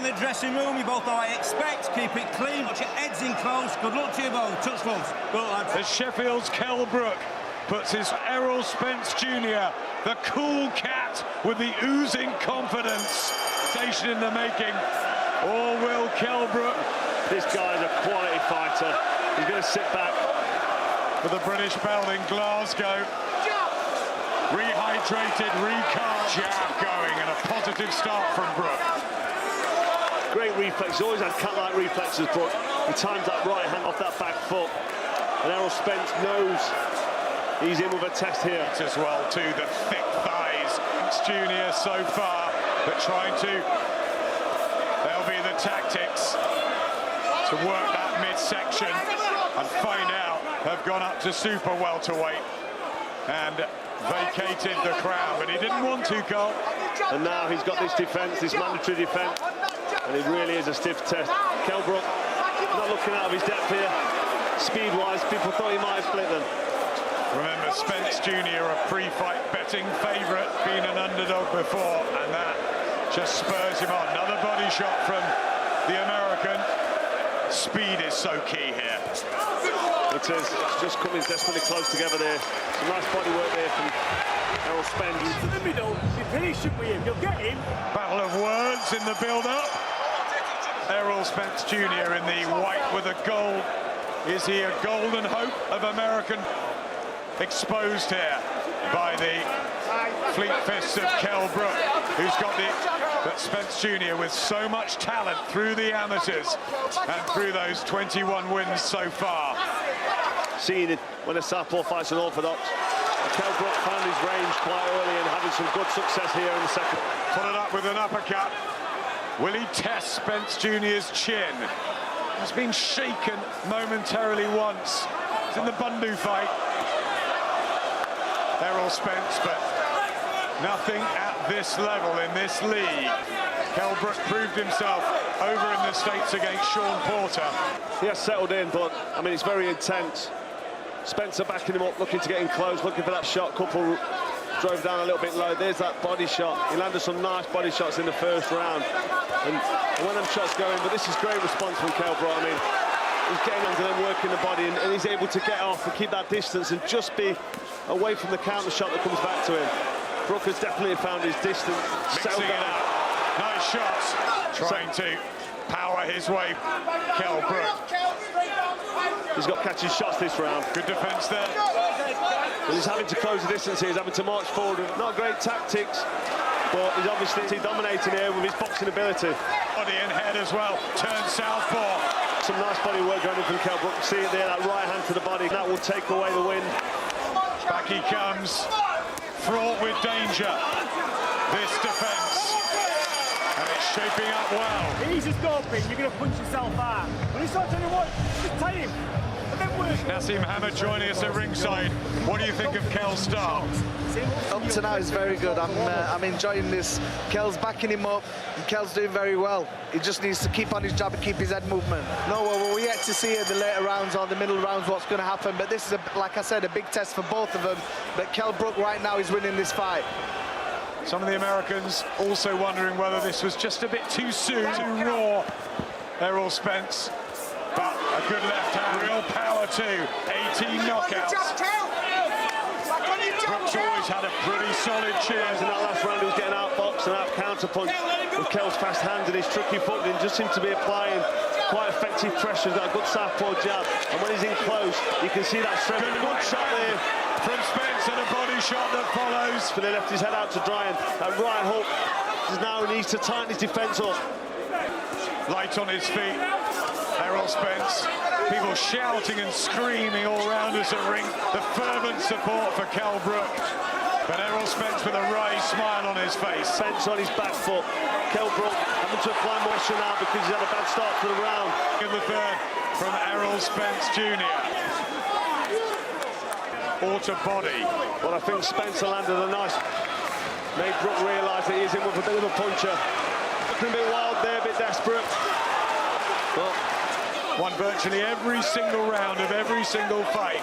the dressing room. You both know I expect. Keep it clean. Watch your heads in close. Good luck to you both. Touch gloves. Good luck, lads. As Sheffield's Kell Brook puts his Errol Spence Jr., the cool cat with the oozing confidence, station in the making. Or will Kell Brook? This guy's a quality fighter. He's going to sit back. For the British belt in Glasgow. Rehydrated, recharged, jab going, and a positive start from Brook. Great reflex. He's always had cat-like reflexes, Brook. He times that right hand off that back foot. And Errol Spence knows he's in with a test here. As well, too, the thick thighs. Spence Jr. so far, but trying to... There'll be the tactics to work that midsection and find out. Have gone up to super welterweight and vacated the crown, but he didn't want to, Cole. And now he's got this defence, this mandatory defence, and it really is a stiff test. Kell Brook not looking out of his depth here. Speed-wise, people thought he might have split them. Remember, Spence Jr., a pre-fight betting favourite, been an underdog before, and that just spurs him on. Another body shot from the American. Speed is so key here. It is. It's just coming desperately close together there. Some nice body work there from Errol Spence. To the middle, be patient with him, you'll get him. Battle of words in the build-up. Errol Spence Jr. in the white with a gold. Is he a golden hope of American? Exposed here by the fleet fists of Kell Brook, who's got but Spence Jr. with so much talent through the amateurs and through those 21 wins so far. Seeing it when a southpaw fights an orthodox. Kell Brook found his range quite early and having some good success here in the second. Followed up with an uppercut. Will he test Spence Jr.'s chin? He's been shaken momentarily once. It's in the Bundu fight. Errol Spence, but nothing at this level in this league. Kell Brook proved himself over in the States against Sean Porter. He has settled in, but, I mean, it's very intense. Spencer backing him up, looking to get in close, looking for that shot. Couple drove down a little bit low. There's that body shot. He landed some nice body shots in the first round. And when them shots go in, but this is great response from Kell Brook. I mean, he's getting onto them, working the body, and he's able to get off and keep that distance and just be away from the counter shot that comes back to him. Brook has definitely found his distance. Mixing it up. Nice shots. Trying to power his way, Kell Brook. He's got catching shots this round. Good defence there. And he's having to close the distance here. He's having to march forward. Not great tactics, but he's obviously dominating here with his boxing ability. Body and head as well. Turn southpaw. Some nice body work going in from Kell Brook. See it there, that right hand to the body. That will take away the wind. Back he comes. Fraught with danger. This defence. And it's shaping up well. Easy stopping, you're going to punch yourself out. When you start telling you what, just tie him. And then work. Nassim Hamad joining us at ringside. What do you think of Kell's start? Up to now is very good. I'm enjoying this. Kell's backing him up, and Kell's doing very well. He just needs to keep on his job and keep his head movement. No, well, we're yet to see in the later rounds or the middle rounds what's going to happen, but this is, like I said, a big test for both of them. But Kell Brook right now is winning this fight. Some of the Americans also wondering whether this was just a bit too soon, too raw. Errol Spence, but a good left hand, real power too. 18 knockouts. Brook's always had a pretty solid chin. In that last round, he was getting outboxed and out counterpunch with Kell's fast hands and his tricky foot. And just seems to be applying quite effective pressure. He's got a good southpaw jab, and when he's in close, you can see that strength. Good shot there from Spence and a body shot that follows. But he left his head out to dry, and that right hook is now needs to tighten his defence up. Light on his feet, Errol Spence. People shouting and screaming all round us at ring. The fervent support for Kell Brook. But Errol Spence with a wry smile on his face. Spence on his back foot. Kell Brook having to apply moisture now because he's had a bad start to the round. In the third from Errol Spence Jr. Auto body. Well, I think Spencer landed a nice... Made Brook realise that he's in with a bit of a puncher. Looking a bit wild there, a bit desperate. But won virtually every single round of every single fight.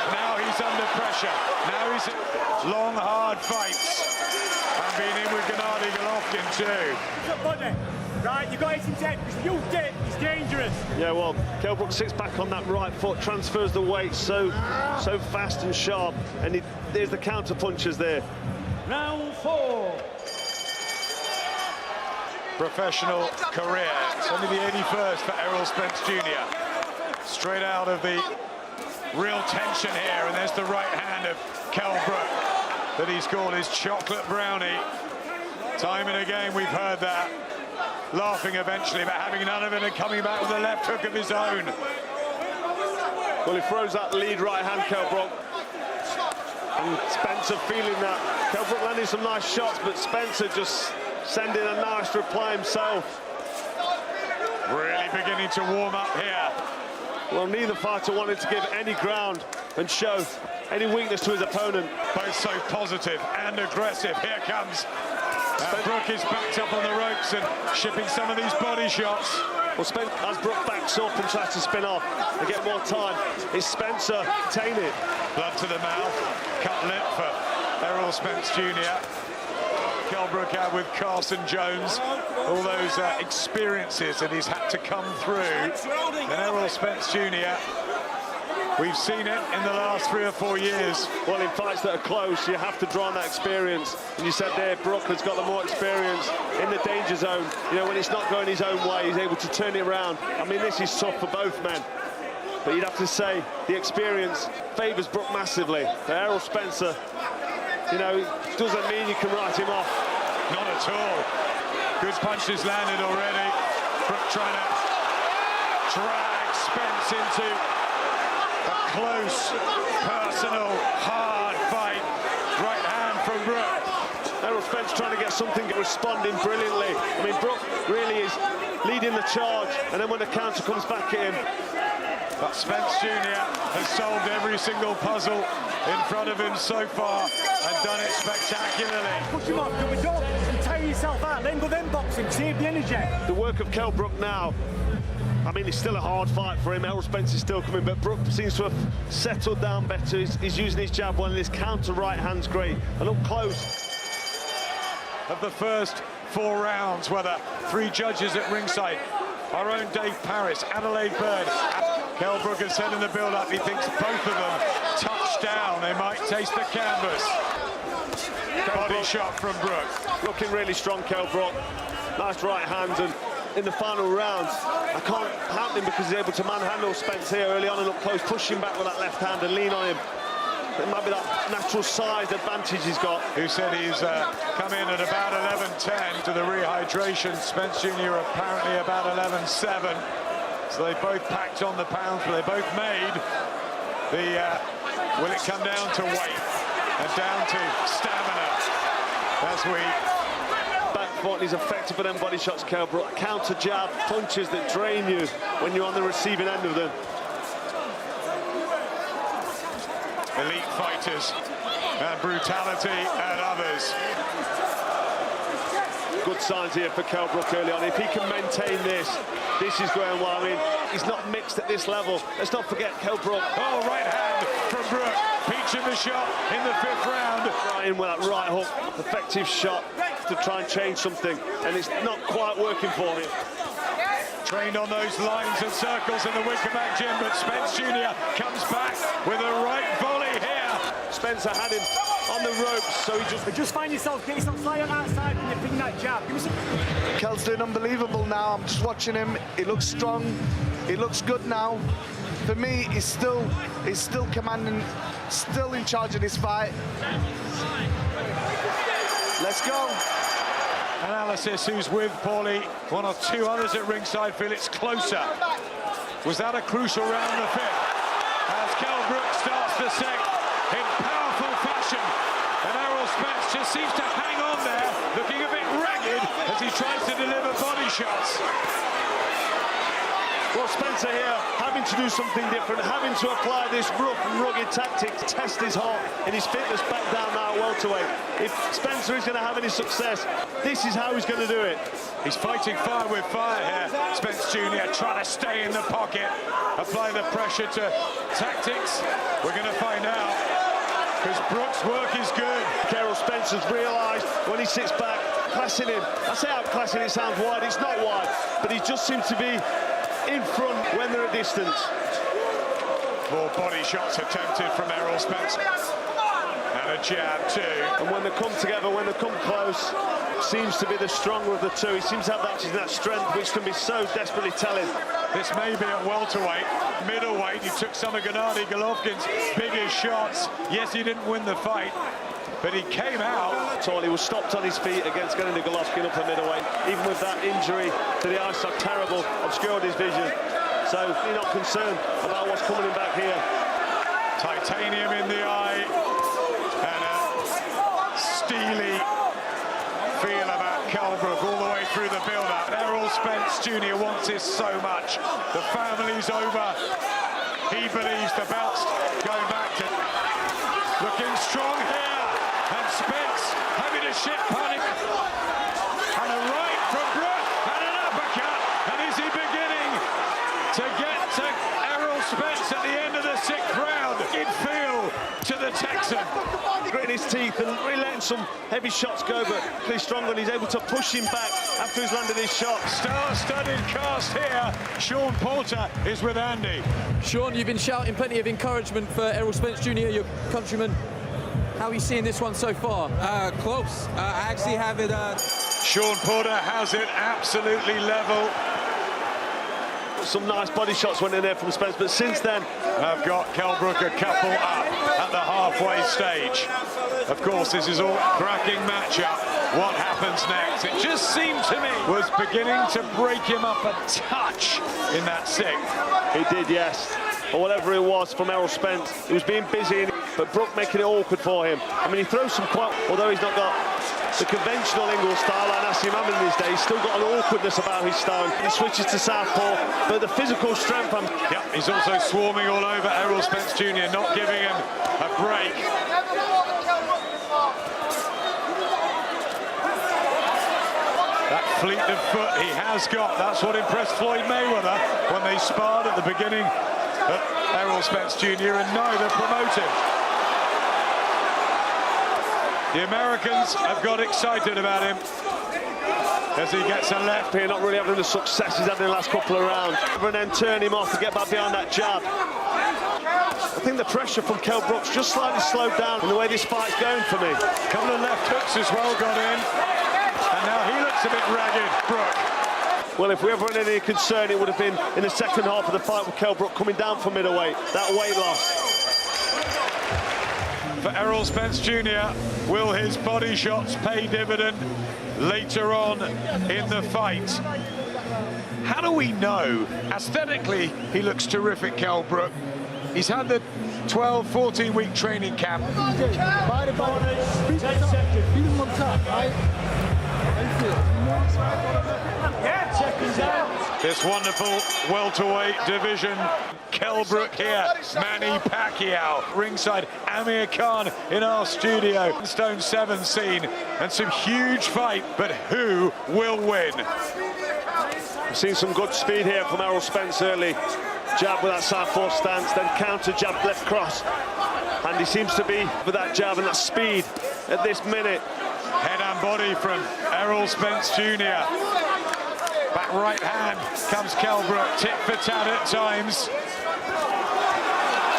Now he's under pressure. Now he's long, hard fights. And being in with Gennady Golovkin too. Right, you got 8 and 10, because if you dip, it's dangerous. Yeah, well, Kell Brook sits back on that right foot, transfers the weight so fast and sharp, and there's the counter punches there. Round 4. Professional career. It's only the 81st for Errol Spence Jr. Straight out of the real tension here, and there's the right hand of Kell Brook that he's called his chocolate brownie. Time and again we've heard that. Laughing eventually, but having none of it and coming back with a left hook of his own. Well, he throws that lead right hand, Kell Brook. And Spencer feeling that. Kell Brook landing some nice shots, but Spencer just sending a nice reply himself. Really beginning to warm up here. Well, neither fighter wanted to give any ground and show any weakness to his opponent. Both so positive and aggressive. Here comes. Brook is backed up on the ropes and shipping some of these body shots. Well, as Brook backs up and tries to spin off and get more time, is Spencer tailing it. Blood to the mouth, cut lip for Errol Spence Jr. Kell Brook out with Carson Jones. All those experiences that he's had to come through. And Errol Spence Jr., we've seen it in the last 3 or 4 years. Well, in fights that are close, you have to draw on that experience. And you said there, Brook has got the more experience in the danger zone. You know, when it's not going his own way, he's able to turn it around. I mean, this is tough for both men. But you'd have to say the experience favours Brook massively. But Errol Spencer, you know, doesn't mean you can write him off. Not at all. Good punches landed already. Brook trying to drag Spence into a close, personal, hard fight. Right hand from Brook. Errol Spence trying to get something, responding brilliantly. I mean, Brook really is leading the charge, and then when the counter comes back at him. But Spence Jr. has solved every single puzzle in front of him so far and done it spectacularly. Push him off, don't tire yourself out, then go then boxing, save the energy. The work of Kell Brook now, I mean, it's still a hard fight for him. Errol Spence is still coming, but Brook seems to have settled down better. He's using his jab well, and his counter right hand's great. And up close. Of the first 4 rounds, where the 3 judges at ringside, our own Dave Parris, Adelaide Bird. Kell Brook has said in the build-up he thinks both of them touch down. They might taste the canvas. Body shot from Brook. Looking really strong, Kell Brook. Nice right hand, and in the final round, I can't help him because he's able to manhandle Spence here early on and up close, push him back with that left hand and lean on him. It might be that natural size advantage he's got. Who said he's come in at about 11.10 to the rehydration. Spence Jr. apparently about 11.7. So they both packed on the pounds, but they both made the... will it come down to weight and down to stamina as we... Back foot, he's effective for them body shots, Kell Brook. Counter jab, punches that drain you when you're on the receiving end of them. Elite fighters and brutality and others. Good signs here for Kell Brook early on. If he can maintain this is going well. I mean, he's not mixed at this level. Let's not forget Kell Brook. Oh, right hand from Brook. Peach of the shot in the 5th round. Right in with that right hook. Effective shot to try and change something. And it's not quite working for him. Trained on those lines and circles in the Wickerback gym, but Spence Jr. comes back with a right volley here. Spencer had him on the ropes, so he just find yourself, get yourself slightly on that side and you ping that jab. Kell's doing unbelievable now. I'm just watching him. He looks strong. He looks good now. For me, he's still commanding, still in charge of this fight. Let's go. Analysis, who's with Paulie? 1 or 2 others at ringside feel it's closer. Was that a crucial round in the 5th? As Kell Brook starts the 2nd in powerful fashion. And Errol Spence just seems to hang on there, looking a bit ragged as he tries to deliver body shots. Well, Spencer here having to do something different, having to apply this rough and rugged tactic to test his heart and his fitness back down now welterweight. If Spencer is going to have any success, this is how he's going to do it. He's fighting fire with fire here. Spence Jr. trying to stay in the pocket, apply the pressure to tactics. We're going to find out, because Brook's work is good. Errol Spence has realised when he sits back, outclassing him. I say outclassing, it sounds wide, it's not wide, but he just seems to be in front when they're at distance. More body shots attempted from Errol Spence. And a jab too. And when they come together, when they come close, seems to be the stronger of the two. He seems to have that strength, which can be so desperately telling. This may be at welterweight. Middleweight, he took some of Gennady Golovkin's biggest shots. Yes, he didn't win the fight, but he came out. He was stopped on his feet against Gennady Golovkin up at middleweight. Even with that injury to the eye socket, terrible, obscured his vision. So you're not concerned about what's coming in back here. Titanium in the eye and a steely feel about Brook all the way through the build-up. Errol Spence Jr. wants this so much. The family's over. He believes the belt's going back to... Looking strong here. And Spence having to shit panic. And a right from Brook. And an uppercut. And is he beginning to get to Errol Spence at the end of the 6th round? In feel to the Texan. Gritting his teeth and really letting some heavy shots go, but he's stronger and he's able to push him back after he's landed his shot. Star-studded cast here. Sean Porter is with Andy. Sean, you've been shouting plenty of encouragement for Errol Spence Jr., your countryman. How are you seeing this one so far? Close. I actually have it... Sean Porter has it absolutely level. Some nice body shots went in there from Spence, but since then... I've got Brook a couple up at the halfway stage. Of course, this is all cracking matchup. What happens next? It just seemed to me was beginning to break him up a touch in that 6th. He did, yes. Or whatever it was from Errol Spence. He was being busy, but Brook making it awkward for him. I mean, he throws some quite... Although he's not got the conventional Ingle style like Nassim Hammond in his day, he's still got an awkwardness about his style. He switches to southpaw, but the physical strength... Yep, he's also swarming all over Errol Spence Jr., not giving him a break. That fleet of foot he has got, that's what impressed Floyd Mayweather when they sparred at the beginning of Errol Spence Jr. and now they're promoted. The Americans have got excited about him as he gets a left here, not really having the success he's had in the last couple of rounds. And then turn him off to get back behind that jab. I think the pressure from Brook's just slightly slowed down in the way this fight's going for me. A couple of left hooks as well got in. And now he looks a bit ragged, Brook. Well, if we ever had any concern, it would have been in the second half of the fight with Brook coming down from middleweight. That weight loss. For Errol Spence Jr., will his body shots pay dividend later on in the fight? How do we know? Aesthetically, he looks terrific, Brook. He's had the 12, 14-week training camp. This wonderful welterweight division. Brook here, Manny Pacquiao, ringside Amir Khan in our studio. Stone 7 scene, and some huge fight, but who will win? We've seen some good speed here from Errol Spence early. Jab with that southpaw stance, then counter jab left cross. And he seems to be with that jab and that speed at this minute. Head and body from Errol Spence Jr. Back right hand comes Brook, tit for tat at times.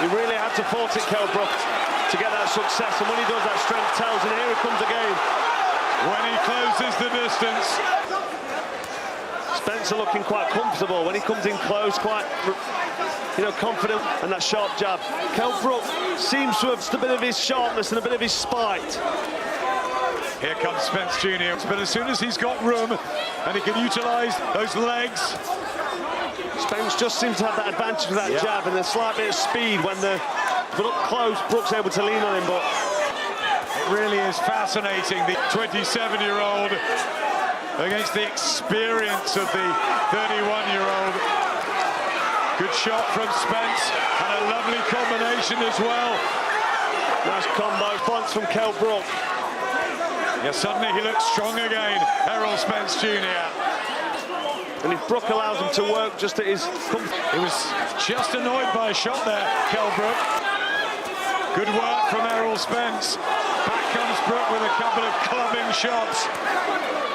He really had to fault it, Brook, to get that success, and when he does, that strength tells, and here he comes again. When he closes the distance. Spencer looking quite comfortable when he comes in close, quite, confident, and that sharp jab. Brook seems to have a bit of his sharpness and a bit of his spite. Here comes Spence Jr., but as soon as he's got room and he can utilise those legs. Spence just seems to have that advantage with that jab and a slight bit of speed when they're up close. Brook's able to lean on him, but it really is fascinating. The 27-year-old against the experience of the 31-year-old. Good shot from Spence and a lovely combination as well. Nice combo points from Brook. Yeah, suddenly he looks strong again, Errol Spence Jr. And if Brook allows him to work just at his... He was just annoyed by a shot there, Brook. Good work from Errol Spence. Back comes Brook with a couple of clubbing shots.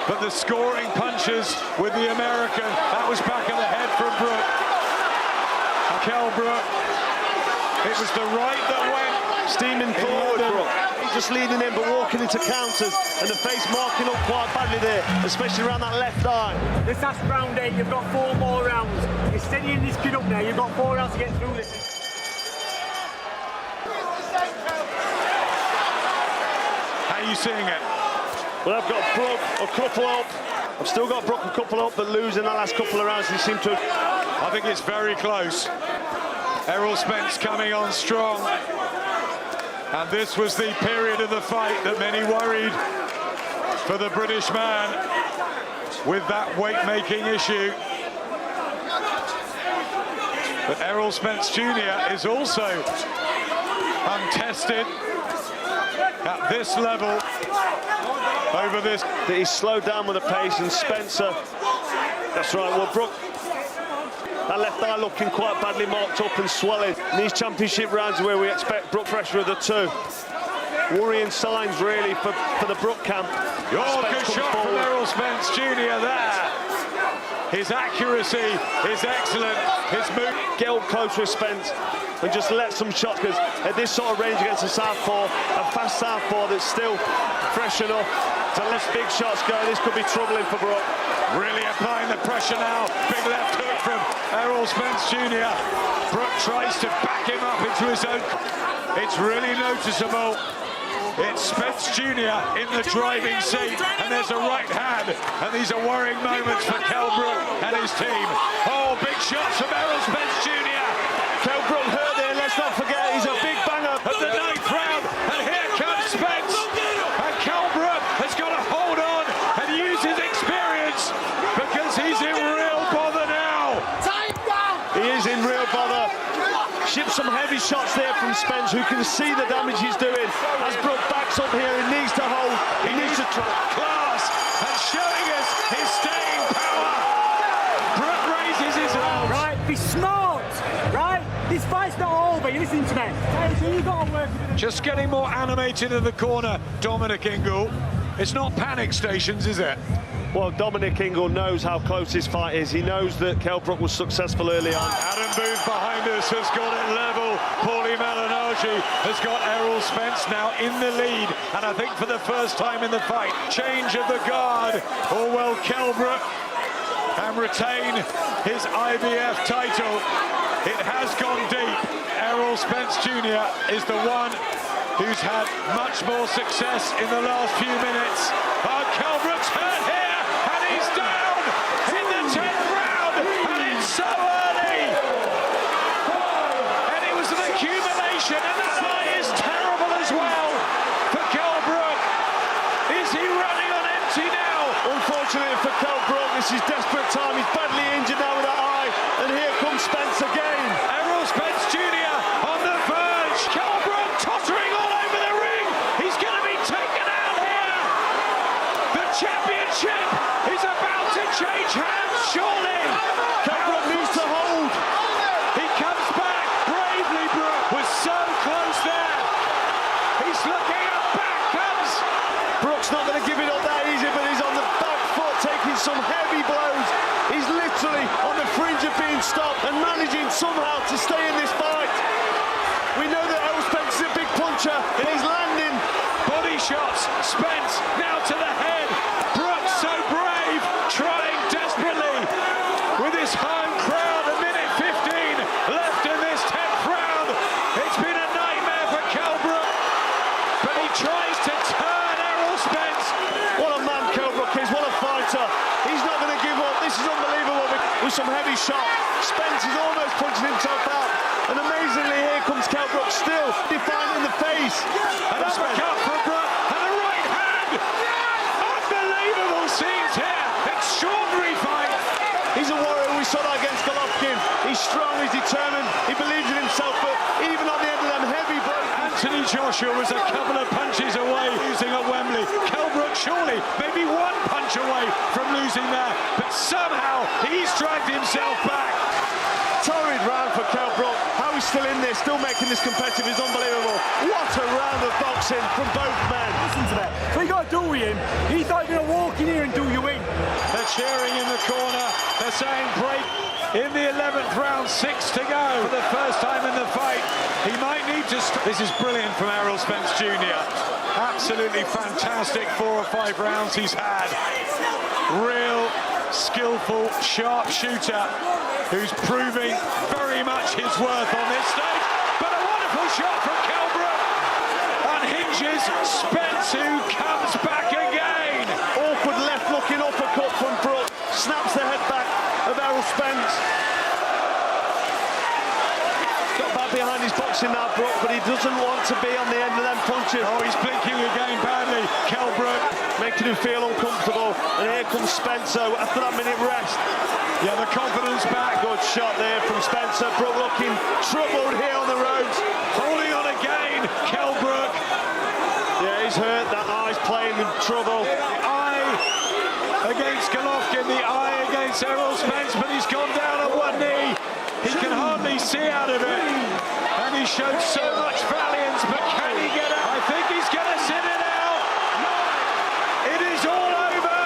But the scoring punches with the American, that was back of the head from Brook. Kell Brook, it was the right that went. Steaming forward, Brook. He's just leading in, but walking into counters, and the face marking up quite badly there, especially around that left eye. This last round 8, you've got 4 more rounds. You're steadying this kid up there. You've got 4 rounds to get through this. How are you seeing it? Well, I've got Brook a couple up. I've still got Brook a couple up, but losing the last couple of rounds, he seemed to... I think it's very close. Errol Spence coming on strong. And this was the period of the fight that many worried for the British man with that weight-making issue. But Errol Spence Jr. is also untested at this level over this. That he's slowed down with the pace, and Spencer... That's right, well, Brook... That left eye looking quite badly marked up and swelling. In these championship rounds where we expect Brook pressure of the 2. Worrying signs, really, for the Brook camp. Oh, good shot from Errol Spence Jr. there. His accuracy is excellent. His move. Get up close with Spence and just let some shots, because at this sort of range against a southpaw, a fast southpaw that's still fresh enough to let big shots go, this could be troubling for Brook. Really applying the pressure now. Big left hook from Errol Spence Jr. Brook tries to back him up into his own. It's really noticeable. It's Spence Jr. in the driving seat, and there's a right hand, and these are worrying moments for Kell Brook and his team. Oh, big shots from Errol Spence Jr. Kell Brook hurt there, let's not forget, he's a big banger. At the 9th round, and here comes Spence. And Kell Brook has got to hold on and use his experience, because he's in real bother now. He is in real bother. Shipped some heavy shots there from Spence, who can see the damage he's doing. As Brook backs up here, he needs to hold. He needs to try. Class and showing us his staying power. Brook raises his arms. Right, be smart, right? This fight's not over, you listen to me. Hey, so you've got to work with it. Just getting more animated in the corner, Dominic Ingle. It's not panic stations, is it? Well, Dominic Ingle knows how close this fight is. He knows that Kell Brook was successful early on. Adam Booth behind us has got it level. Paulie Malignaggi has got Errol Spence now in the lead, and I think for the first time in the fight, change of the guard. Or will Kell Brook and retain his IBF title? It has gone deep. Errol Spence Jr. is the one who's had much more success in the last few minutes. Oh, Kell Brook's hurt here. He's down in the 10th round, and it's so early. And it was an accumulation, and that eye is terrible as well for Kell Brook. Is he running on empty now? Unfortunately for Kell Brook, this is desperate time. He's badly injured now with that eye, and here comes Spence again. Errol Spence Jr. on the verge. Kell Brook tottering all over the ring. He's going to be taken out here. The championship is about to change hands, surely. Kell Brook needs to hold. He comes back bravely. Brook was so close there. He's looking up. Back comes. Brook's not going to give it up that easy, but he's on the back foot, taking some heavy blows. He's literally on the fringe of being stopped and managing somehow to stay in this fight. We know that Errol Spence is a big puncher, and he's landing. Body shots. Spence now to the head. Brook so brave, trying desperately with his home crowd. A minute 15 left in this 10th round. It's been a nightmare for Kell Brook, but he tries to turn Errol Spence. What a man Kell Brook is, what a fighter. He's not going to give up. This is unbelievable with some heavy shots. Spence is almost punching himself out. And amazingly, here comes Kell Brook, still defiant in the face. An uppercut from Brook and a right hand. Unbelievable scenes here. Extraordinary fight. He's a warrior. We saw that against Golovkin. He's strong, he's determined, he believes in himself, but even on the end of them heavy blows. Anthony Joshua was a couple of punches away losing at Wembley. Kell Brook surely maybe one punch away from losing there, but somehow he's dragged himself back. Torrid round for Kell Brook. How he's still in there, still making this competitive is unbelievable. What a round of boxing. boxing from both men. Listen to that. So you got to do with him. He thought he was going to walk in here and do you in. They're cheering in the corner. They're saying break in the 11th round, 6 to go for the first time in the fight. He might need to... This is brilliant from Errol Spence Jr. Absolutely fantastic 4 or 5 rounds he's had. Real skillful, sharp shooter who's proving very much his worth on this stage. But a wonderful shot from Borook unhinges Spence, who comes back again. Awkward left-looking uppercut from Brook. Snaps the head back of Errol Spence. Got back behind his boxing now, Brook, but he doesn't want to be on the end of them punches. Oh, he's blinking again badly. Borook making him feel uncomfortable. And here comes Spencer after that minute rest. Yeah, the confidence back. Good shot there from Spencer. Brook looking troubled here on the ropes. Holding on again, Borook. Yeah, he's hurt. That eye's playing in trouble. The eye against Golovkin, the eye against Errol Spence, but he's gone down on one knee. He can hardly see out of it. And he showed so much valiance, but can he get out? I think he's going to sit it out. It is all over.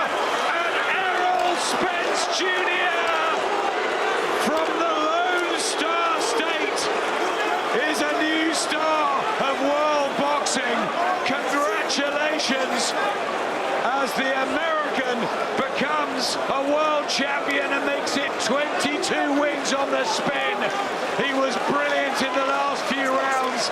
And Errol Spence Jr. from the Lone Star State is a new star of world boxing. Congratulations, as the American becomes a world champion and makes it 22 wins on the spin. He was brilliant in the last few rounds.